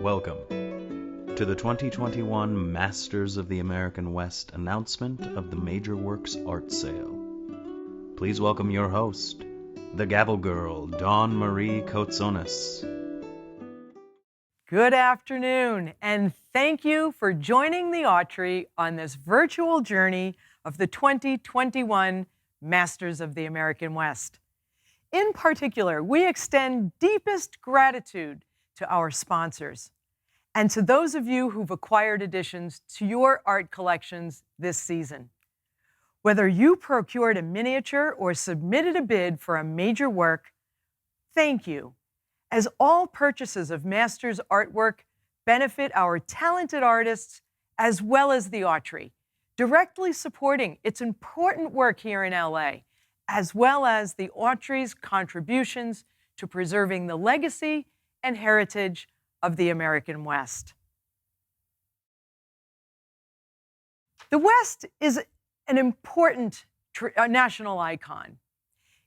Welcome to the 2021 Masters of the American West announcement of the Major Works Art Sale. Please welcome your host, the Gavel Girl, Dawn Marie Kotsonis. Good afternoon, and thank you for joining the Autry on this virtual journey of the 2021 Masters of the American West. In particular, we extend deepest gratitude to our sponsors and to those of you who've acquired additions to your art collections this season. Whether you procured a miniature or submitted a bid for a major work, thank you, as all purchases of Masters artwork benefit our talented artists as well as the Autry, directly supporting its important work here in LA, as well as the Autry's contributions to preserving the legacy and heritage of the American West. The West is an important national icon.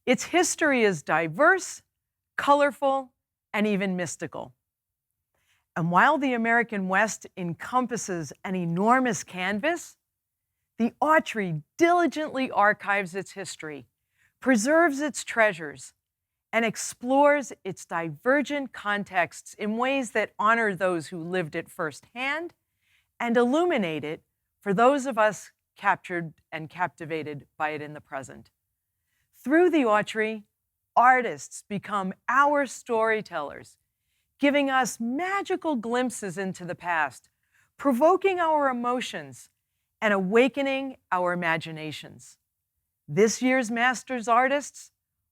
Its history is diverse, colorful, and even mystical. And while the American West encompasses an enormous canvas, the Autry diligently archives its history, preserves its treasures, and explores its divergent contexts in ways that honor those who lived it firsthand and illuminate it for those of us captured and captivated by it in the present. Through the Autry, artists become our storytellers, giving us magical glimpses into the past, provoking our emotions, and awakening our imaginations. This year's Masters artists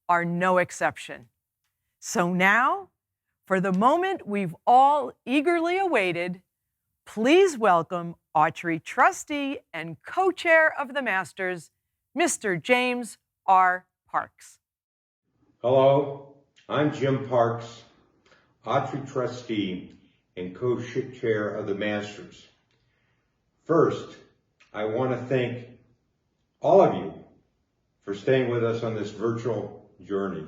are no exception. So now, for the moment we've all eagerly awaited, please welcome Autry trustee and co-chair of the Masters, Mr. James R. Parks. Hello, I'm Jim Parks, Autry trustee and co-chair of the Masters. First, I want to thank all of you for staying with us on this virtual journey.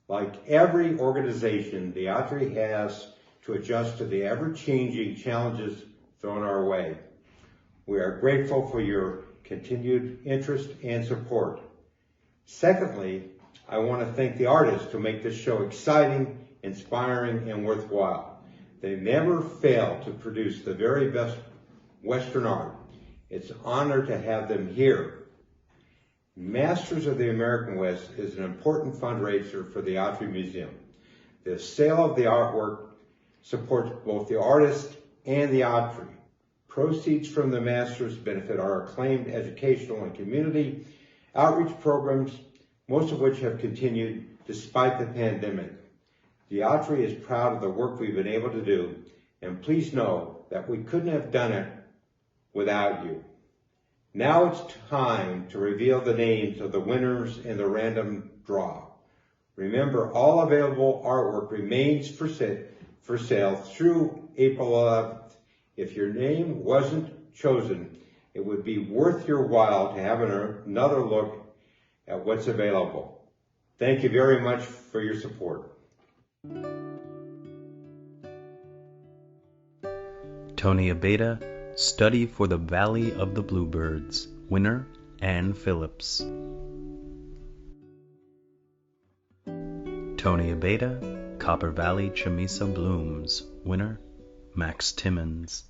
Like every organization, the Autry has to adjust to the ever-changing challenges thrown our way. We are grateful for your continued interest and support. Secondly, I want to thank the artists who make this show exciting, inspiring, and worthwhile. They never fail to produce the very best Western art. It's an honor to have them here. Masters of the American West is an important fundraiser for the Autry Museum. The sale of the artwork supports both the artist and the Autry. Proceeds from the Masters benefit our acclaimed educational and community outreach programs, most of which have continued despite the pandemic. The Autry is proud of the work we've been able to do, and please know that we couldn't have done it without you. Now it's time to reveal the names of the winners in the random draw. Remember, all available artwork remains for sale through April 11th. If your name wasn't chosen, it would be worth your while to have another look at what's available. Thank you very much for your support. Tony Abeta, Study for the Valley of the Bluebirds, winner, Ann Phillips. Tony Abeta, Copper Valley Chamisa Blooms, winner, Max Timmons.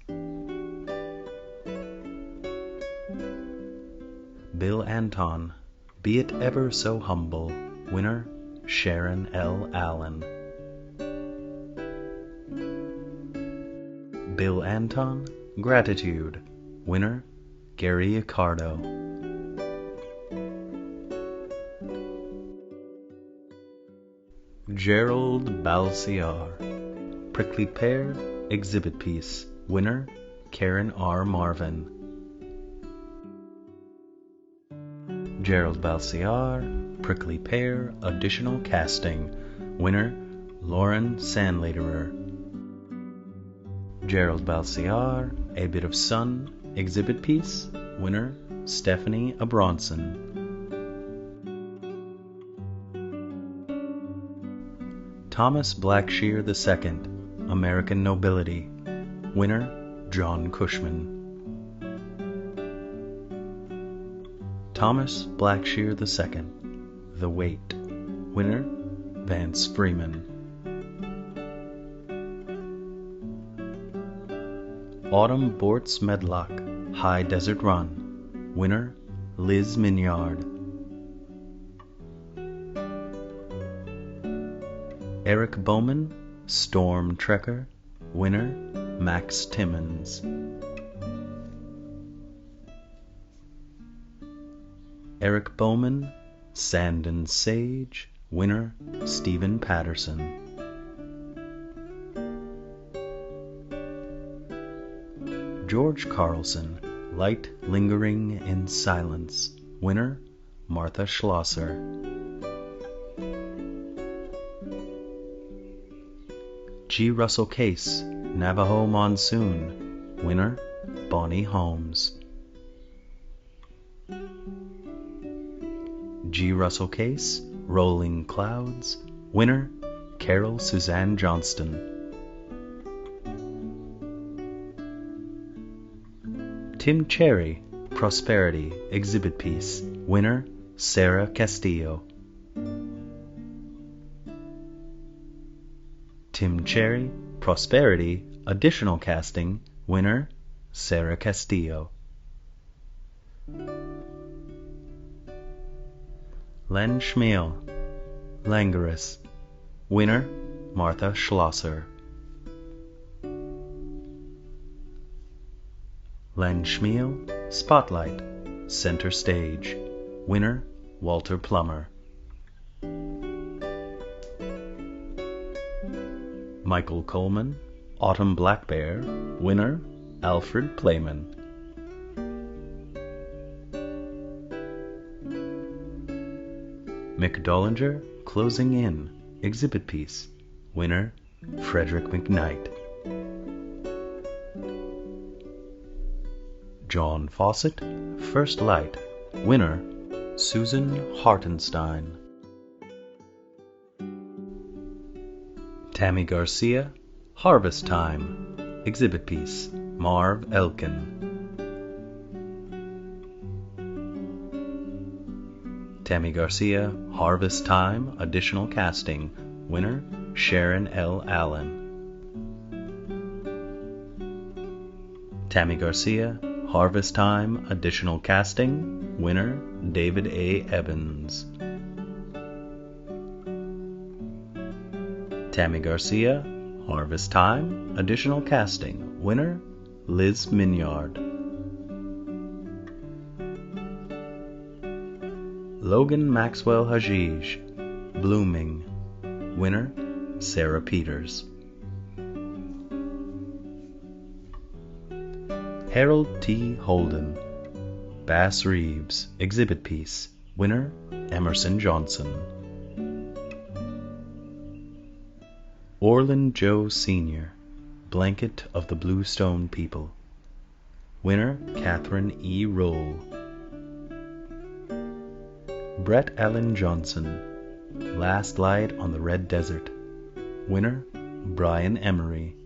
Bill Anton, Be It Ever So Humble, winner, Sharon L. Allen. Bill Anton, Gratitude, winner, Gary Accardo. Gerald Balsiar, Prickly Pear, Exhibit Piece, winner, Karen R. Marvin. Gerald Balsiar, Prickly Pear, Additional Casting, winner, Lauren Sandladerer. Gerald Balsiar, A Bit of Sun, Exhibit Piece, winner, Stephanie Abronson. Thomas Blackshear II, American Nobility, Winner, John Cushman. Thomas Blackshear II, The Wait. Winner, Vance Freeman. Autumn Bortz Medlock, High Desert Run. Winner, Liz Minyard. Eric Bowman, Storm Trekker. Winner, Max Timmons. Eric Bowman, Sand and Sage. Winner, Stephen Patterson. George Carlson, Light Lingering in Silence. Winner, Martha Schlosser. G. Russell Case, Navajo Monsoon. Winner, Bonnie Holmes. G. Russell Case, Rolling Clouds. Winner, Carol Suzanne Johnston. Tim Cherry, Prosperity, Exhibit Piece. Winner, Sarah Castillo. Tim Cherry, Prosperity, Additional Casting. Winner, Sarah Castillo. Len Schmiel, Languorous. Winner, Martha Schlosser. Len Schmiel, Spotlight, Center Stage. Winner, Walter Plummer. Michael Coleman, Autumn Black Bear. Winner, Alfred Playman. Mick Dollinger, Closing In, Exhibit Piece. Winner, Frederick McKnight. John Fawcett, First Light. Winner, Susan Hartenstein. Tammy Garcia, Harvest Time, Exhibit Piece. Marv Elkin. Tammy Garcia, Harvest Time, Additional Casting. Winner, Sharon L. Allen. Tammy Garcia, Harvest Time, Additional Casting. Winner, David A. Evans. Tammy Garcia, Harvest Time, Additional Casting. Winner, Liz Minyard. Logan Maxwell Hajij, Blooming. Winner, Sarah Peters. Harold T. Holden, Bass Reeves, Exhibit Piece. Winner, Emerson Johnson. Orland Joe Sr., Blanket of the Bluestone People. Winner, Catherine E. Roll. Brett Allen Johnson, Last Light on the Red Desert. Winner, Brian Emery.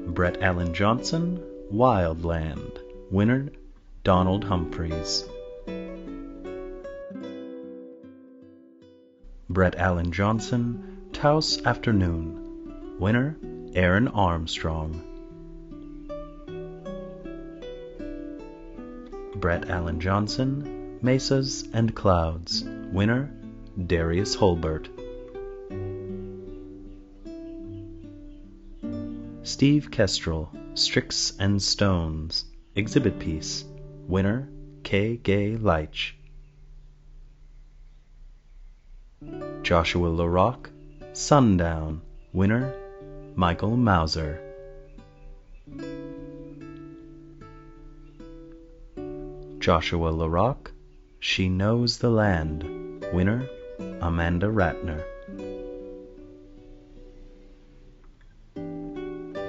Brett Allen Johnson, Wildland. Winner, Donald Humphreys. Brett Allen Johnson, Taos Afternoon. Winner, Aaron Armstrong. Brett Allen Johnson, Mesas and Clouds. Winner, Darius Holbert. Steve Kestrel, Strix and Stones, Exhibit Piece. Winner, K. Gay Leitch. Joshua LaRock, Sundown. Winner, Michael Mauser. Joshua LaRock, She Knows the Land. Winner, Amanda Ratner.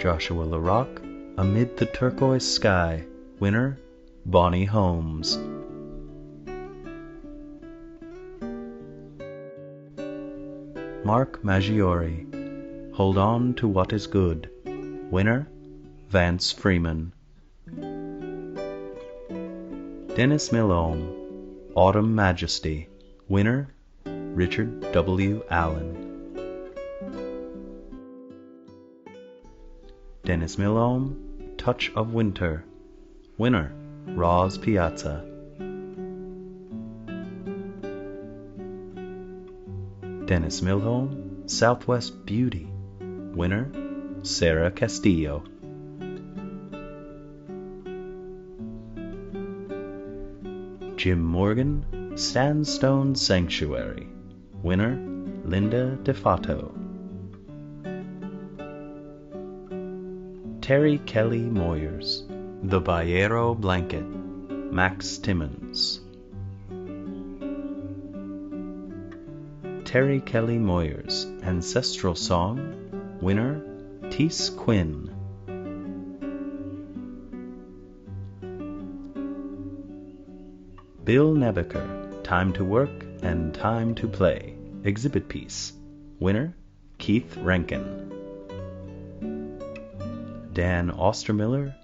Joshua LaRock, Amid the Turquoise Sky. Winner, Bonnie Holmes. Mark Maggiore, Hold On to What Is Good. Winner, Vance Freeman. Dennis Milone, Autumn Majesty. Winner, Richard W. Allen. Dennis Milone, Touch of Winter. Winner, Roz Piazza. Dennis Milone, Southwest Beauty. Winner, Sarah Castillo. Jim Morgan, Sandstone Sanctuary. Winner, Linda DeFato. Terry Kelly Moyers, The Bayero Blanket. Max Timmons. Terry Kelly Moyers, Ancestral Song. Winner, Teese Quinn. Bill Nebucker, Time to Work and Time to Play. Exhibit piece. Winner, Keith Rankin. Dan Ostermiller,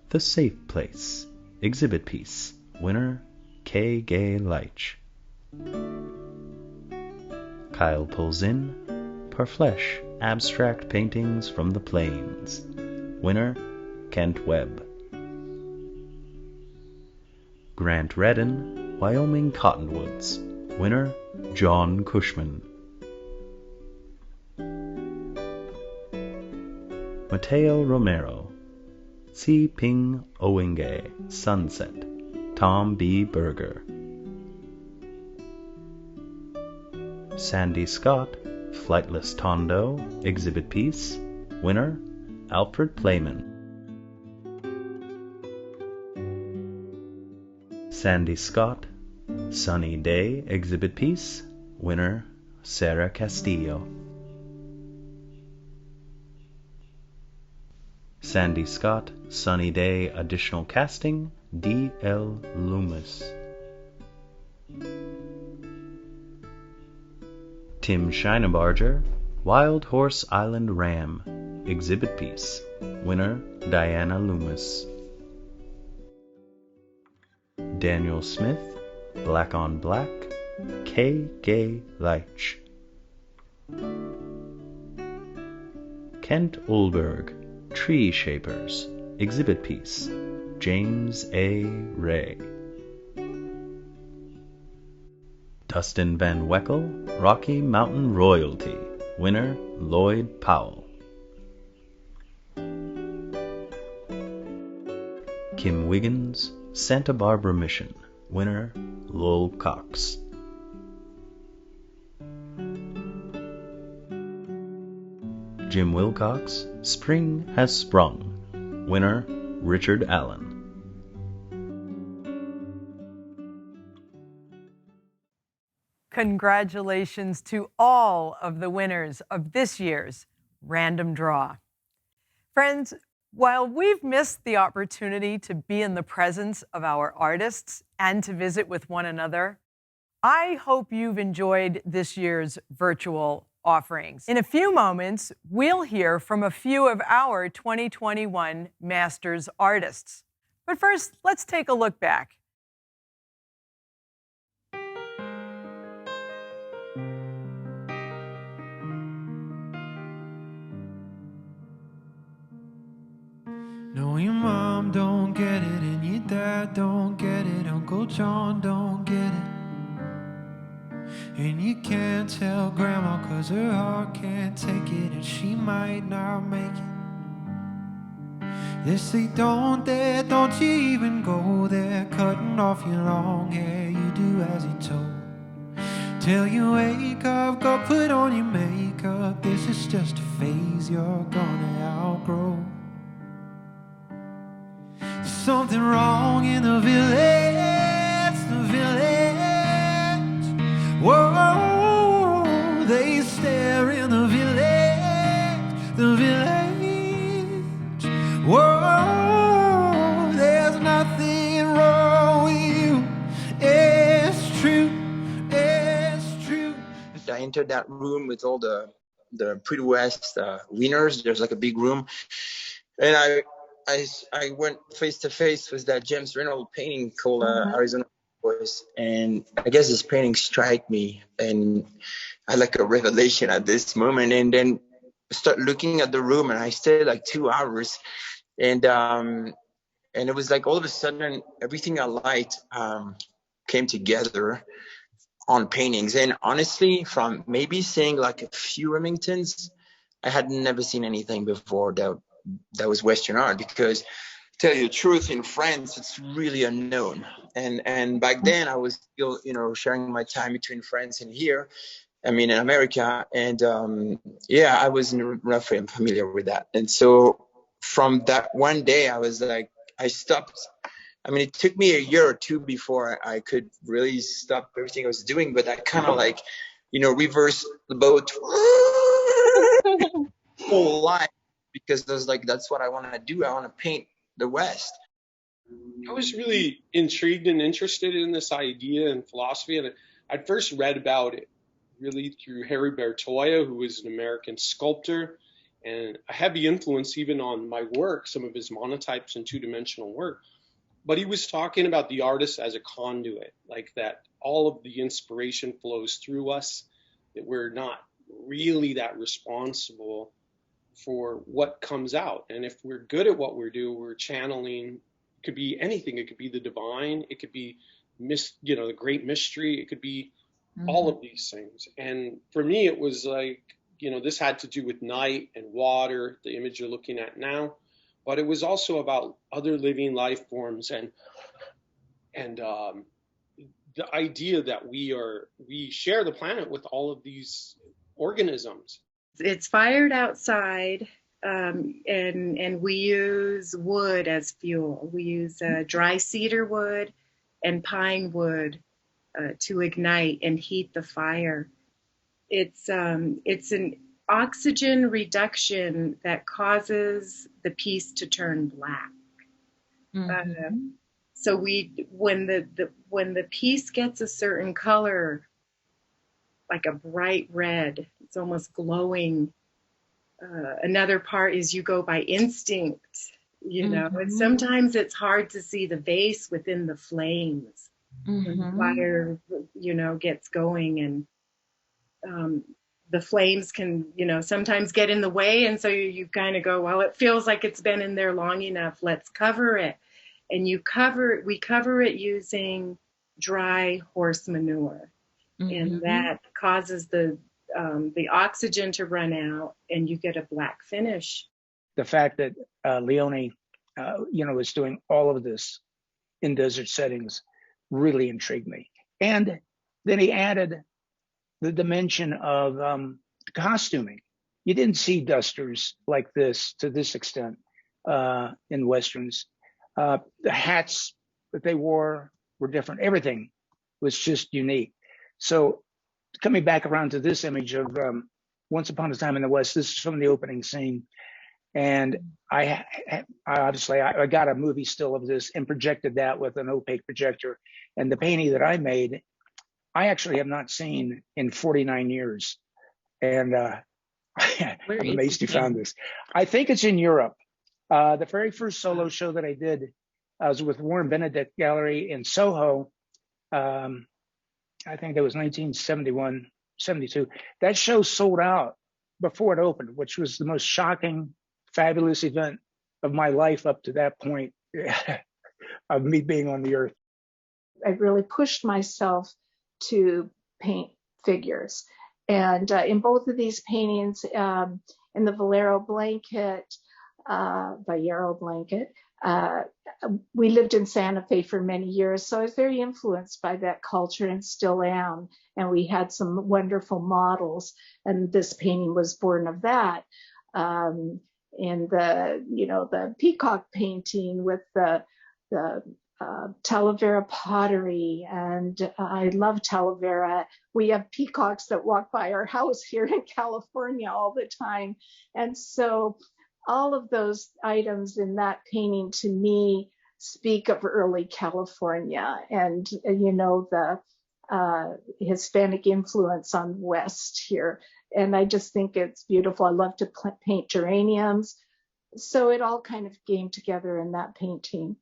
The Safe Place. Exhibit piece. Winner, K. Gay Leitch. Kyle Pulzin, Parfleche, Abstract Paintings from the Plains. Winner, Kent Webb. Grant Redden, Wyoming Cottonwoods. Winner, John Cushman. Matteo Romero, Tsi Ping Owenge, Sunset. Tom B. Berger. Sandy Scott, Flightless Tondo, exhibit piece. Winner, Alfred Playman. Sandy Scott, Sunny Day, exhibit piece. Winner, Sarah Castillo. Sandy Scott, Sunny Day, additional casting, D. L. Loomis. Tim Schuneberger, Wild Horse Island Ram, exhibit piece. Winner, Diana Loomis. Daniel Smith, Black on Black, K. Gay Leitch. Kent Ulberg, Tree Shapers, exhibit piece. James A. Ray. Dustin Van Weckel, Rocky Mountain Royalty. Winner, Lloyd Powell. Kim Wiggins, Santa Barbara Mission. Winner, Lowell Cox. Jim Wilcox, Spring Has Sprung. Winner, Richard Allen. Congratulations to all of the winners of this year's random draw. Friends, while we've missed the opportunity to be in the presence of our artists and to visit with one another, I hope you've enjoyed this year's virtual offerings. In a few moments, we'll hear from a few of our 2021 Masters artists. But first, let's take a look back. No, your mom don't get it, and your dad don't get it, Uncle John don't get it. And you can't tell Grandma 'cause her heart can't take it, and she might not make it. They say don't there, don't you even go there, cutting off your long hair, you do as you're told. Till you wake up, go put on your makeup, this is just a phase you're gonna outgrow. There's something wrong in the village, the village. Whoa, they stare in the village, the village. Whoa, there's nothing wrong with you. It's true, it's true. I entered that room with all the the Pretty West winners. There's like a big room, and I went face to face with that James Reynolds painting called Arizona Boys, and I guess this painting struck me, and I had like a revelation at this moment, and then start looking at the room, and I stayed like 2 hours, and it was like all of a sudden everything I liked came together on paintings. And honestly, from maybe seeing like a few Remingtons, I had never seen anything before that was Western art, because tell you the truth, in France it's really unknown, and back then I was still sharing my time between France and here, I mean in America, and I wasn't roughly familiar with that. And so from that one day I was like, I stopped. I mean, it took me a year or two before I could really stop everything I was doing, but I kind of like reversed the boat whole life, because I was like, that's what I want to do. I want to paint the West. I was really intrigued and interested in this idea and philosophy, and I'd first read about it really through Harry Bertoia, who was an American sculptor, and a heavy influence even on my work, some of his monotypes and two-dimensional work. But he was talking about the artist as a conduit, like that all of the inspiration flows through us, that we're not really that responsible for what comes out. And if we're good at what we do, we're channeling. It could be anything. It could be the divine. It could be the great mystery. It could be all of these things. And for me, it was like, this had to do with night and water, the image you're looking at now. But it was also about other living life forms and the idea that we share the planet with all of these organisms. It's fired outside, and we use wood as fuel. We use dry cedar wood and pine wood to ignite and heat the fire. It's an oxygen reduction that causes the piece to turn black. So when the piece gets a certain color, like a bright red, it's almost glowing. Another part is you go by instinct, and sometimes it's hard to see the vase within the flames when the fire, gets going, and the flames can, sometimes get in the way. And so you kind of go, well, it feels like it's been in there long enough. Let's cover it. And we cover it using dry horse manure. And that causes the oxygen to run out, and you get a black finish. The fact that Leone, is doing all of this in desert settings really intrigued me. And then he added the dimension of costuming. You didn't see dusters like this to this extent in Westerns. The hats that they wore were different. Everything was just unique. So coming back around to this image of Once Upon a Time in the West, this is from the opening scene. And I got a movie still of this and projected that with an opaque projector. And the painting that I made, I actually have not seen in 49 years. And I'm amazed you found this. I think it's in Europe. The very first solo show that I did was with Warren Benedict Gallery in Soho. I think it was 1971, 72. That show sold out before it opened, which was the most shocking, fabulous event of my life up to that point of me being on the earth. I really pushed myself to paint figures. And in both of these paintings, in the Valero blanket, we lived in Santa Fe for many years, so I was very influenced by that culture and still am. And we had some wonderful models, and this painting was born of that. And the peacock painting with the Talavera pottery, and I love Talavera. We have peacocks that walk by our house here in California all the time, and so all of those items in that painting to me speak of early California and, the Hispanic influence on West here. And I just think it's beautiful. I love to paint geraniums. So it all kind of came together in that painting.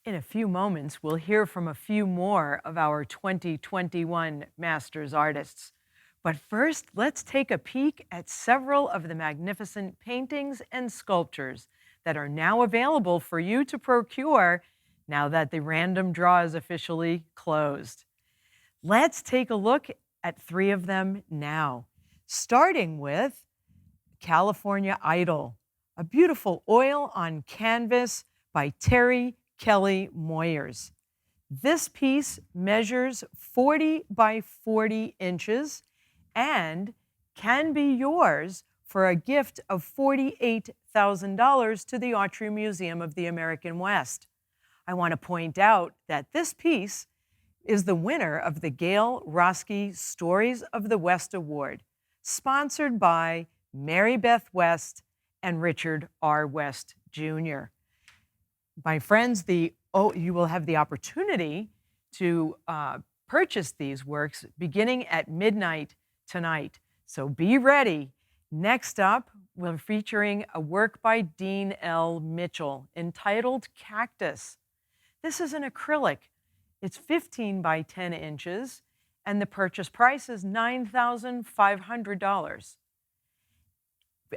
In a few moments, we'll hear from a few more of our 2021 Masters artists. But first, let's take a peek at several of the magnificent paintings and sculptures that are now available for you to procure now that the random draw is officially closed. Let's take a look at 3 of them now, starting with California Idol, a beautiful oil on canvas by Terry Kelly Moyers. This piece measures 40 by 40 inches and can be yours for a gift of $48,000 to the Autry Museum of the American West. I want to point out that this piece is the winner of the Gail Roski Stories of the West Award, sponsored by Mary Beth West and Richard R. West Jr. My friends, you will have the opportunity to purchase these works beginning at midnight tonight. So be ready. Next up, we're featuring a work by Dean L. Mitchell entitled Cactus. This is an acrylic. It's 15 by 10 inches, and the purchase price is $9,500.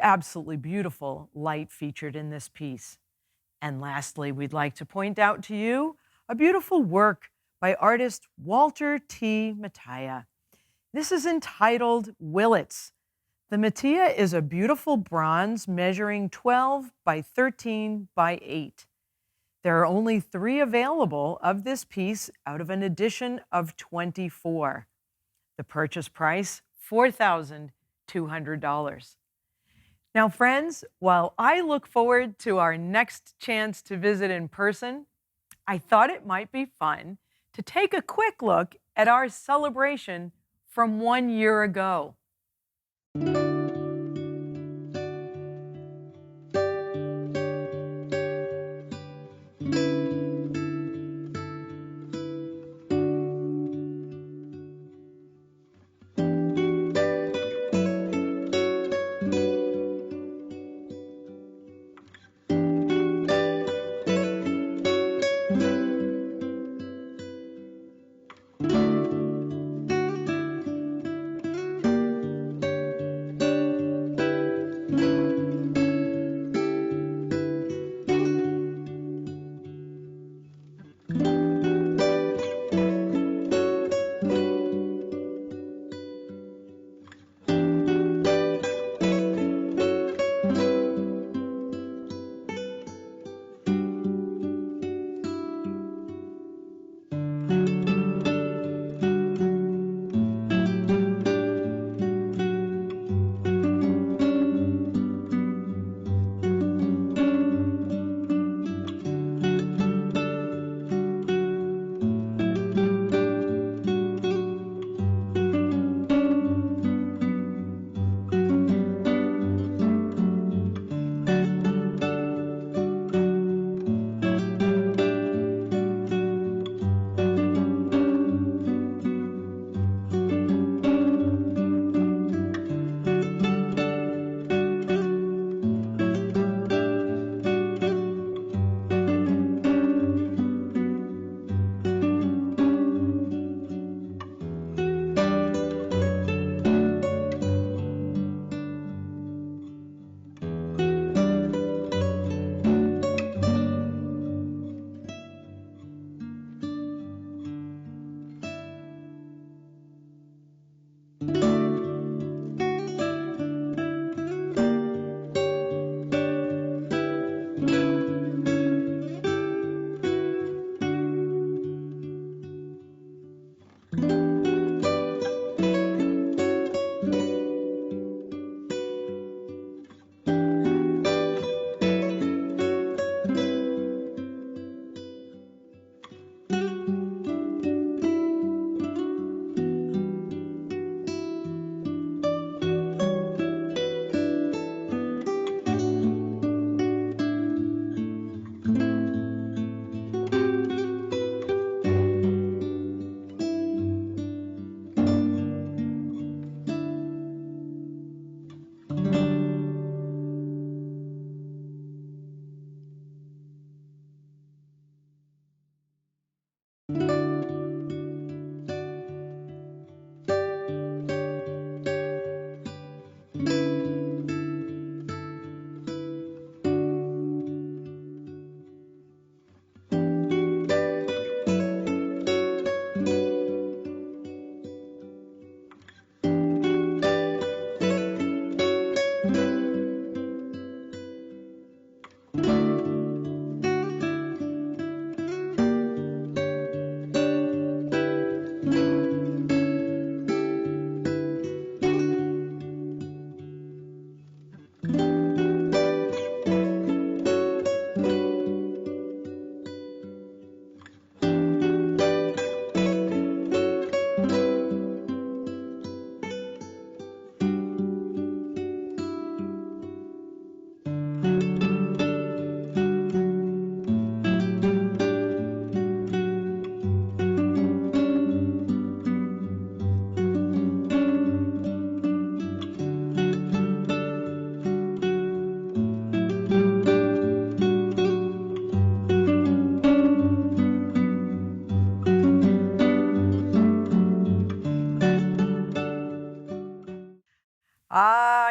Absolutely beautiful light featured in this piece. And lastly, we'd like to point out to you a beautiful work by artist Walter T. Mattia. This is entitled Willets. The Mattia is a beautiful bronze measuring 12 by 13 by 8. There are only 3 available of this piece out of an edition of 24. The purchase price, $4,200. Now, friends, while I look forward to our next chance to visit in person, I thought it might be fun to take a quick look at our celebration from 1 year ago.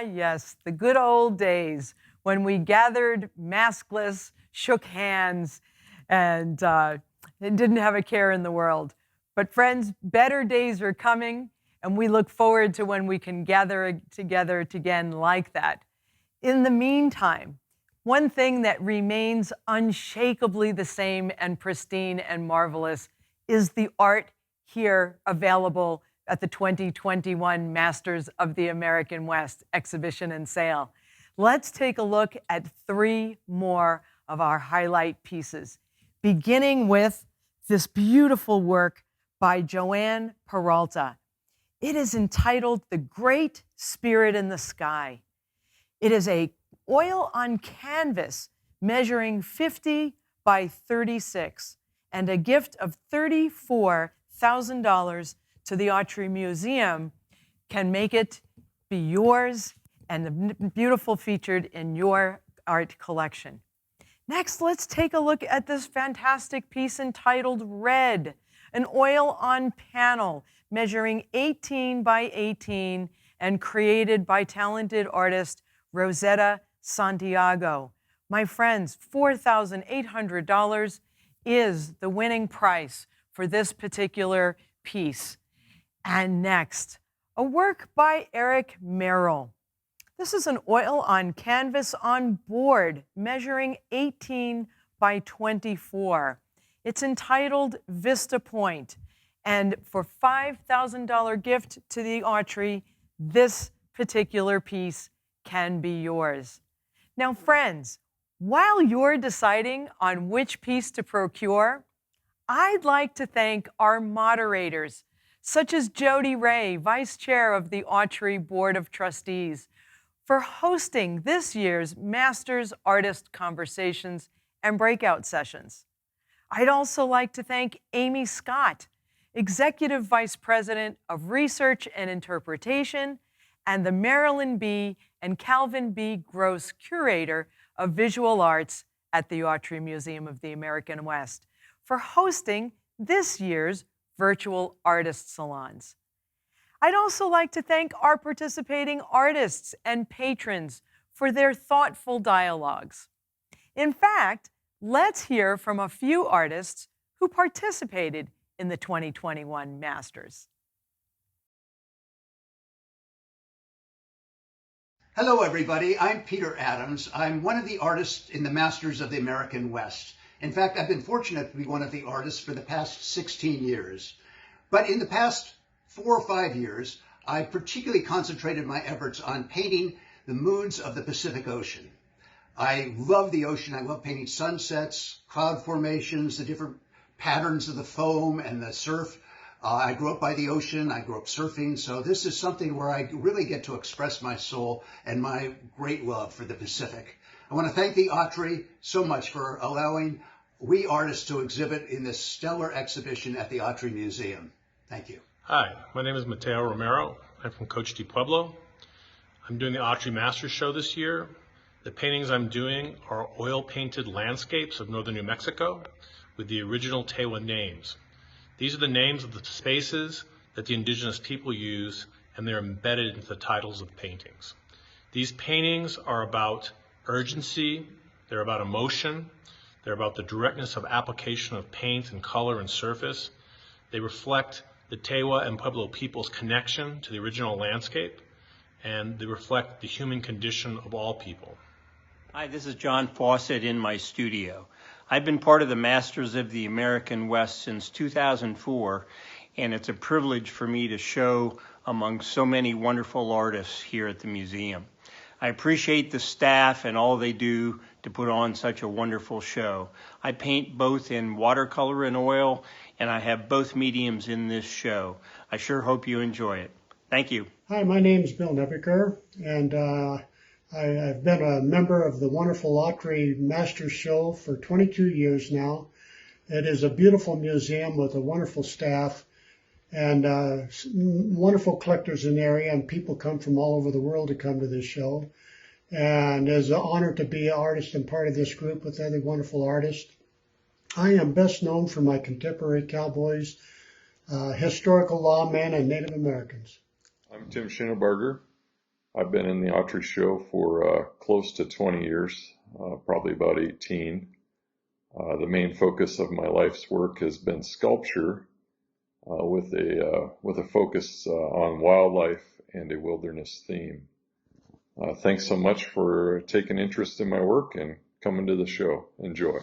yes, the good old days when we gathered maskless, shook hands, and didn't have a care in the world. But friends, better days are coming, and we look forward to when we can gather together again like that. In the meantime, one thing that remains unshakably the same and pristine and marvelous is the art here available at the 2021 Masters of the American West exhibition and sale. Let's take a look at 3 more of our highlight pieces, beginning with this beautiful work by Joanne Peralta. It is entitled The Great Spirit in the Sky. It is a oil on canvas measuring 50 by 36 and a gift of $34,000 to the Autry Museum can make it be yours and the beautiful featured in your art collection. Next, let's take a look at this fantastic piece entitled Red, an oil on panel measuring 18 by 18 and created by talented artist Rosetta Santiago. My friends, $4,800 is the winning price for this particular piece. And next, a work by Eric Merrill. This is an oil on canvas on board measuring 18 by 24. It's entitled Vista Point. And for $5,000 gift to the Autry, this particular piece can be yours. Now, friends, while you're deciding on which piece to procure, I'd like to thank our moderators, such as Jody Ray, Vice Chair of the Autry Board of Trustees, for hosting this year's Masters Artist Conversations and Breakout Sessions. I'd also like to thank Amy Scott, Executive Vice President of Research and Interpretation, and the Marilyn B. and Calvin B. Gross Curator of Visual Arts at the Autry Museum of the American West, for hosting this year's virtual artist salons. I'd also like to thank our participating artists and patrons for their thoughtful dialogues. In fact, let's hear from a few artists who participated in the 2021 Masters. Hello, everybody. I'm Peter Adams. I'm one of the artists in the Masters of the American West. In fact, I've been fortunate to be one of the artists for the past 16 years. But in the past 4 or 5 years, I particularly concentrated my efforts on painting the moods of the Pacific Ocean. I love the ocean. I love painting sunsets, cloud formations, the different patterns of the foam and the surf. I grew up by the ocean. I grew up surfing. So this is something where I really get to express my soul and my great love for the Pacific. I want to thank the Autry so much for allowing we artists to exhibit in this stellar exhibition at the Autry Museum. Thank you. Hi, my name is Matteo Romero. I'm from Coach de Pueblo. I'm doing the Autry Masters Show this year. The paintings I'm doing are oil-painted landscapes of northern New Mexico with the original Tewa names. These are the names of the spaces that the indigenous people use, and they're embedded into the titles of the paintings. These paintings are about urgency, they're about emotion, they're about the directness of application of paint and color and surface. They reflect the Tewa and Pueblo people's connection to the original landscape, and they reflect the human condition of all people. Hi, this is John Fawcett in my studio. I've been part of the Masters of the American West since 2004, and it's a privilege for me to show among so many wonderful artists here at the museum. I appreciate the staff and all they do to put on such a wonderful show. I paint both in watercolor and oil, and I have both mediums in this show. I sure hope you enjoy it. Thank you. Hi, my name is Bill Nebucker, and I've been a member of the wonderful Autry Masters Show for 22 years now. It is a beautiful museum with a wonderful staff and wonderful collectors in the area, and people come from all over the world to come to this show. And it's an honor to be an artist and part of this group with other wonderful artists. I am best known for my contemporary cowboys, historical lawmen, and Native Americans. I'm Tim Schuneberger. I've been in the Autry show for close to 20 years, probably about 18. The main focus of my life's work has been sculpture, with a focus on wildlife and a wilderness theme. Thanks so much for taking interest in my work and coming to the show. Enjoy.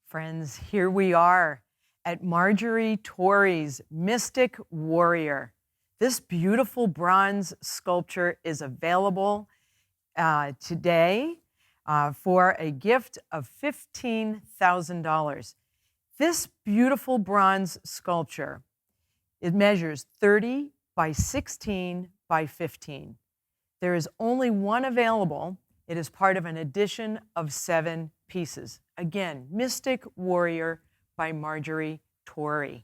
Friends, here we are at Marjory Torres' Mystic Warrior. This beautiful bronze sculpture is available today for a gift of $15,000. This beautiful bronze sculpture, it measures 30 by 16 by 15. There is only one available. It is part of an edition of 7 pieces. Again, Mystic Warrior by Marjory Torres.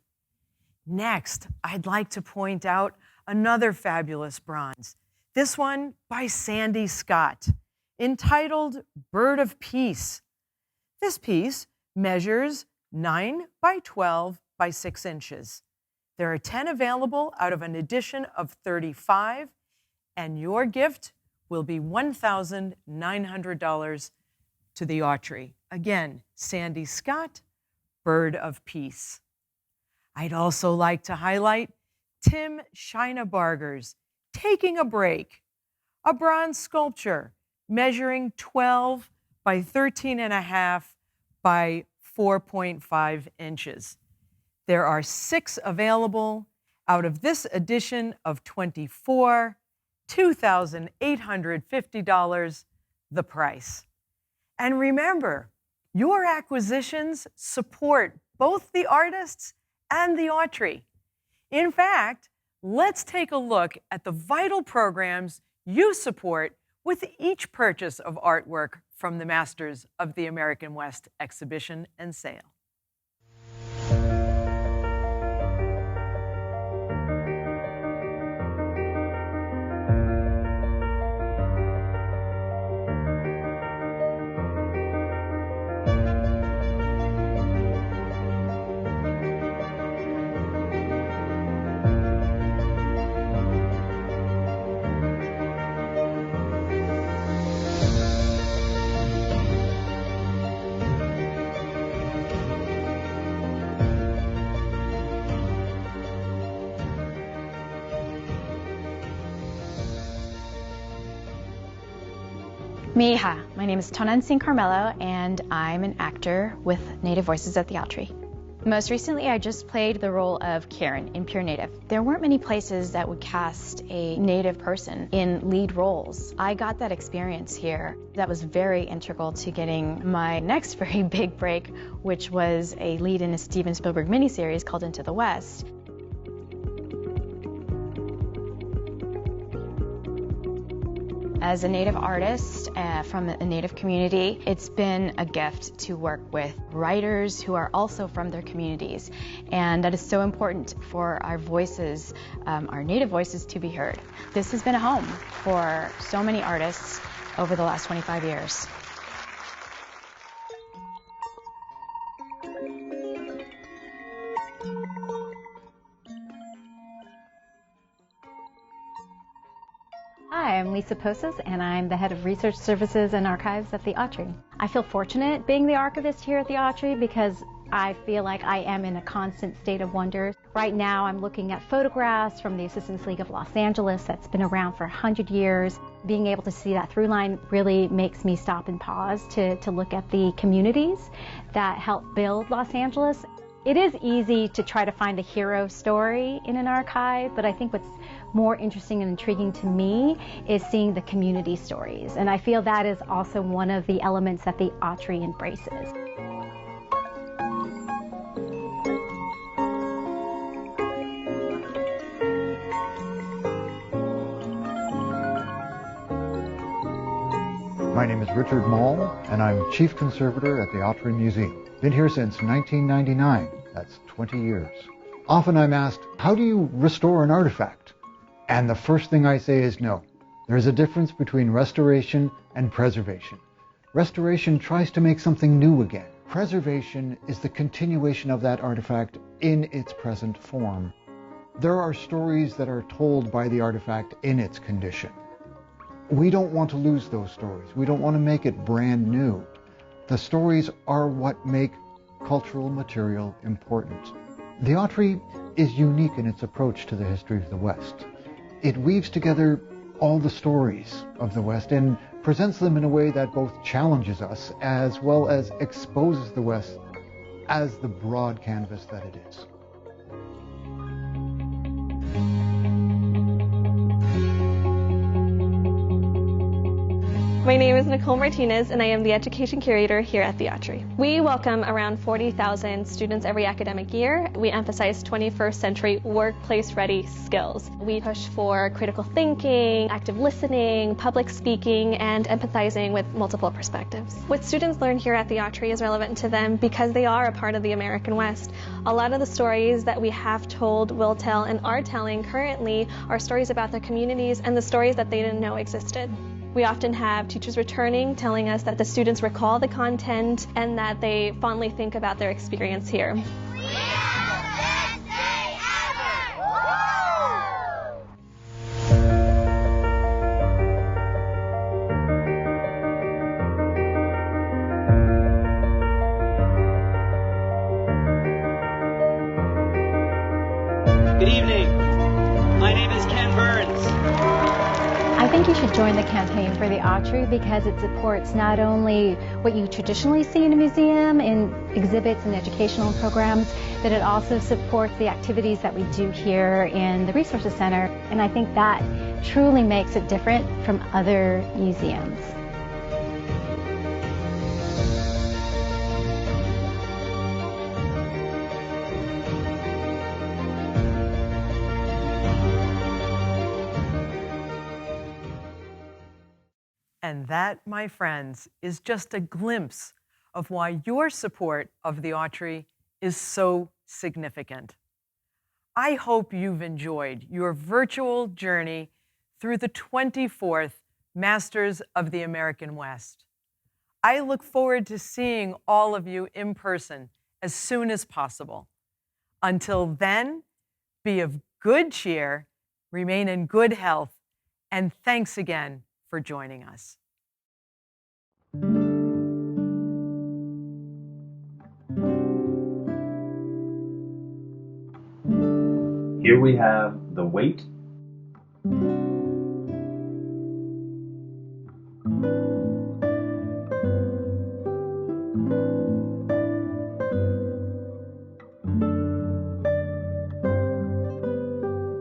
Next, I'd like to point out another fabulous bronze. This one by Sandy Scott, entitled Bird of Peace. This piece measures 9 by 12 by 6 inches. There are 10 available out of an edition of 35, and your gift will be $1,900 to the Autry. Again, Sandy Scott, Bird of Peace. I'd also like to highlight Tim Schuneberger's Taking a Break, a bronze sculpture measuring 12 by 13.5 by 4.5 inches. There are 6 available out of this edition of 24, $2,850 the price. And remember, your acquisitions support both the artists and the Autry. In fact, let's take a look at the vital programs you support with each purchase of artwork from the Masters of the American West exhibition and sale. Miha, my name is Tonan Singh Carmelo, and I'm an actor with Native Voices at the Autry. Most recently, I just played the role of Karen in Pure Native. There weren't many places that would cast a Native person in lead roles. I got that experience here. That was very integral to getting my next very big break, which was a lead in a Steven Spielberg miniseries called Into the West. As a Native artist from a Native community, it's been a gift to work with writers who are also from their communities. And that is so important for our voices, our Native voices, to be heard. This has been a home for so many artists over the last 25 years. Hi, I'm Lisa Posas, and I'm the head of research services and archives at the Autry. I feel fortunate being the archivist here at the Autry because I feel like I am in a constant state of wonder. Right now, I'm looking at photographs from the Assistants League of Los Angeles that's been around for 100 years. Being able to see that through line really makes me stop and pause to look at the communities that help build Los Angeles. It is easy to try to find a hero story in an archive, but I think what's more interesting and intriguing to me is seeing the community stories. And I feel that is also one of the elements that the Autry embraces. My name is Richard Mall, and I'm Chief Conservator at the Autry Museum. Been here since 1999. That's 20 years. Often I'm asked, how do you restore an artifact? And the first thing I say is no. There's a difference between restoration and preservation. Restoration tries to make something new again. Preservation is the continuation of that artifact in its present form. There are stories that are told by the artifact in its condition. We don't want to lose those stories. We don't want to make it brand new. The stories are what make cultural material important. The Autry is unique in its approach to the history of the West. It weaves together all the stories of the West and presents them in a way that both challenges us as well as exposes the West as the broad canvas that it is. My name is Nicole Martinez, and I am the Education Curator here at the Autry. We welcome around 40,000 students every academic year. We emphasize 21st century workplace-ready skills. We push for critical thinking, active listening, public speaking, and empathizing with multiple perspectives. What students learn here at the Autry is relevant to them because they are a part of the American West. A lot of the stories that we have told, will tell, and are telling currently are stories about their communities and the stories that they didn't know existed. We often have teachers returning telling us that the students recall the content and that they fondly think about their experience here. We have the best day ever! Good evening. My name is Ken Burns. I think you should join the campaign for the Autry because it supports not only what you traditionally see in a museum, in exhibits and educational programs, but it also supports the activities that we do here in the Resources Center. And I think that truly makes it different from other museums. And that, my friends, is just a glimpse of why your support of the Autry is so significant. I hope you've enjoyed your virtual journey through the 24th Masters of the American West. I look forward to seeing all of you in person as soon as possible. Until then, be of good cheer, remain in good health, and thanks again for joining us. Here we have The Wait,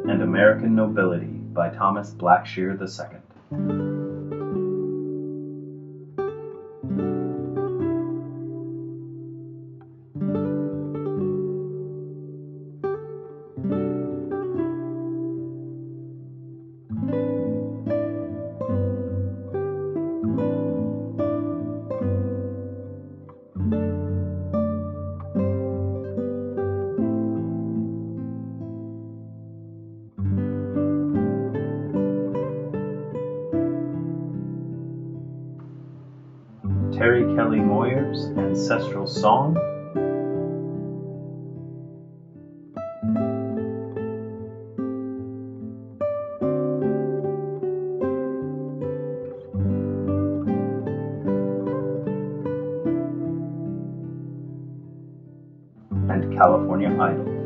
and American Nobility by Thomas Blackshear II. Terry Kelly Moyer's Ancestral Song, and California Idol.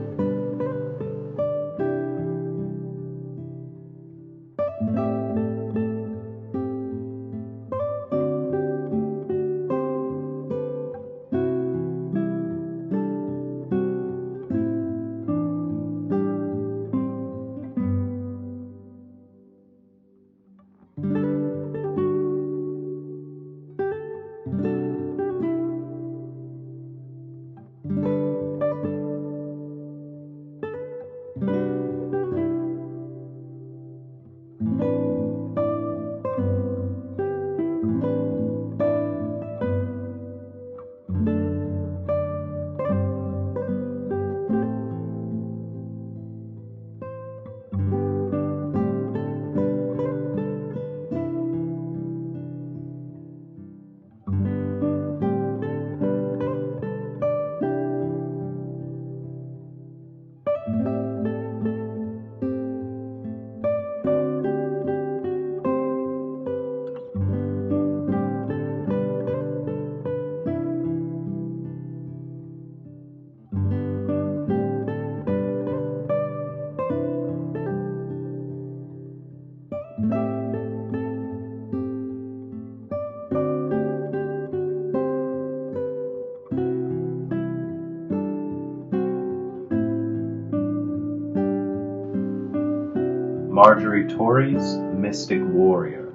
Marjory Torres, Mystic Warrior.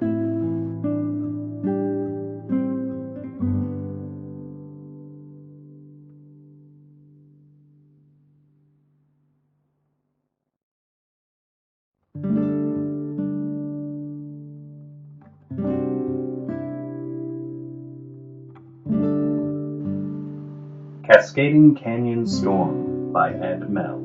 Cascading Canyon Storm by Ed Mell.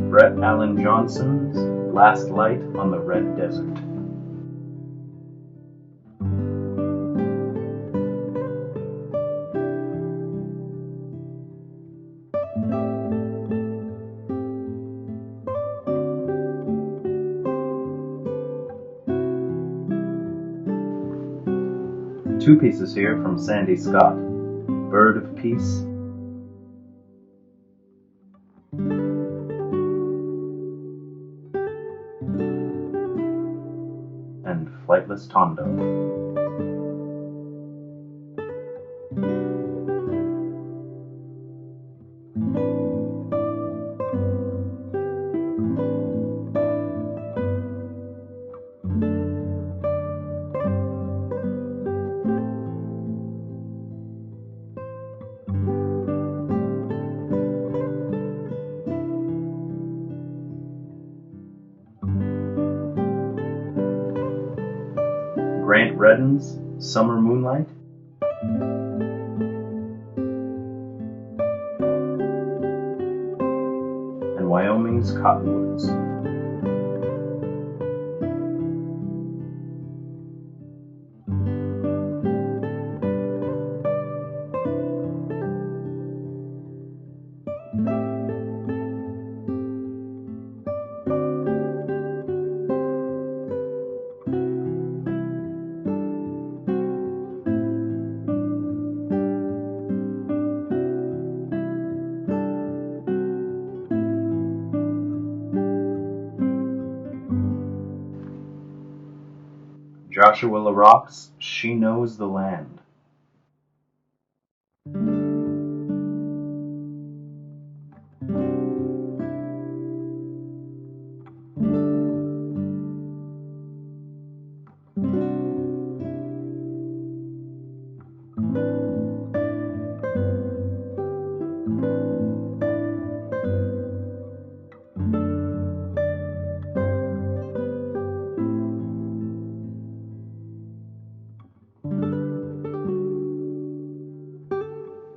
Brett Allen Johnson's Last Light on the Red Desert. Two pieces here from Sandy Scott. Bird of Peace and Flightless Tondo. Grant Redden's Summer Moonlight and Wyoming's Cottonwoods. Joshua LaRock's She Knows the Land.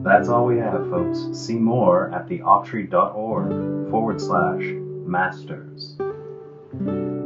That's all we have, folks. See more at theautry.org/masters.